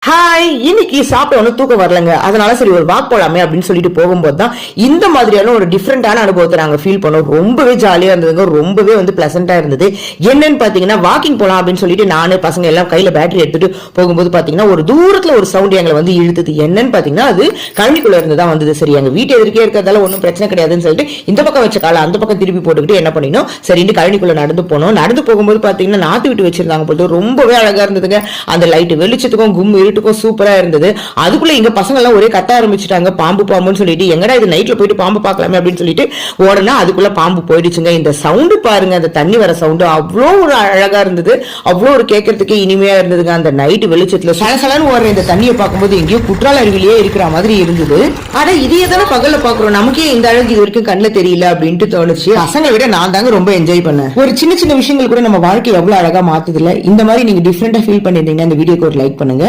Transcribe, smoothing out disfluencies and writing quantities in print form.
Hi, இன்னைக்கு சாப்பிட்ட ஒன்னும் தூக்கம் வரலங்க. அதனால சரி ஒரு வாக் போலாமே அப்படின்னு சொல்லிட்டு போகும்போது தான் இந்த மாதிரியான ஒரு டிஃப்ரெண்டான அனுபவத்தை நாங்க ஃபீல் பண்ணோம். ரொம்பவே ஜாலியா இருந்ததுங்க. ரொம்பவே பிளசண்டா இருந்தது. என்னன்னு பாத்தீங்கன்னா வாக்கிங் போலாம் அப்படின்னு சொல்லிட்டு நானு பசங்க எல்லாம் கையில பேட்டரி எடுத்துட்டு போகும்போது பாத்தீங்கன்னா ஒரு தூரத்துல ஒரு சவுண்ட் எங்களை இழுத்தது. என்னன்னு பாத்தீங்கன்னா அது கழனிக்குள்ள இருந்துதான் வந்தது. சரி, எங்க வீட்டு எதிர்க்கே இருக்கிறதால ஒன்னும் பிரச்சனை கிடையாதுன்னு சொல்லிட்டு இந்த பக்கம் வச்ச கால அந்த பக்கம் திருப்பி போட்டுக்கிட்டு என்ன பண்ணினோம், சரின்னு கழனிக்குள்ள நடந்து போனோம். நடந்து போகும்போது பாத்தீங்கன்னா நாத்து விட்டு வச்சிருந்தாங்க போட்டு ரொம்பவே அழகா இருந்ததுங்க. அந்த லைட் வெளிச்சத்துக்கும் கும்மு சூப்பரா இருந்தது. அதுக்குள்ள இங்க பசங்க எல்லாம் ஒரே கத்த ஆரம்பிச்சுட்டாங்க, பாம்பு பாம்புன்னு சொல்லிட்டு. எங்கடா இது நைட்ல போயிட்டு பாம்பு பார்க்கலாமே அப்படின்னு சொல்லிட்டு ஓடனா அதுக்குள்ள பாம்பு போயிடுச்சுங்க. இந்த சவுண்டு பாருங்க, அந்த தண்ணி வர சவுண்டு அவ்வளோ ஒரு அழகா இருந்தது. அவ்வளோ ஒரு கேட்கறதுக்கே இனிமையா இருந்ததுங்க. அந்த நைட் வெளிச்சத்துல சலசலன்னு ஓடுற இந்த தண்ணியை பார்க்கும்போது எங்கேயோ குற்றால அருவிலேயே இருக்கிற மாதிரி இருந்தது. ஆனா இதையே தானே பகல்ல பாக்குறோம், நமக்கே இந்த அழகு இது வரைக்கும் கண்ணுல தெரியல அப்படின்ட்டு தோணுச்சு. பசங்களை விட நான் தாங்க ரொம்ப என்ஜாய் பண்ணேன். ஒரு சின்ன சின்ன விஷயங்கள் கூட நம்ம வாழ்க்கை எவ்வளவு அழகா மாத்துதுல. இந்த மாதிரி நீங்க டிஃப்ரெண்டா ஃபீல் பண்ணிருந்தீங்கன்னா இந்த வீடியோக்கு ஒரு லைக் பண்ணுங்க.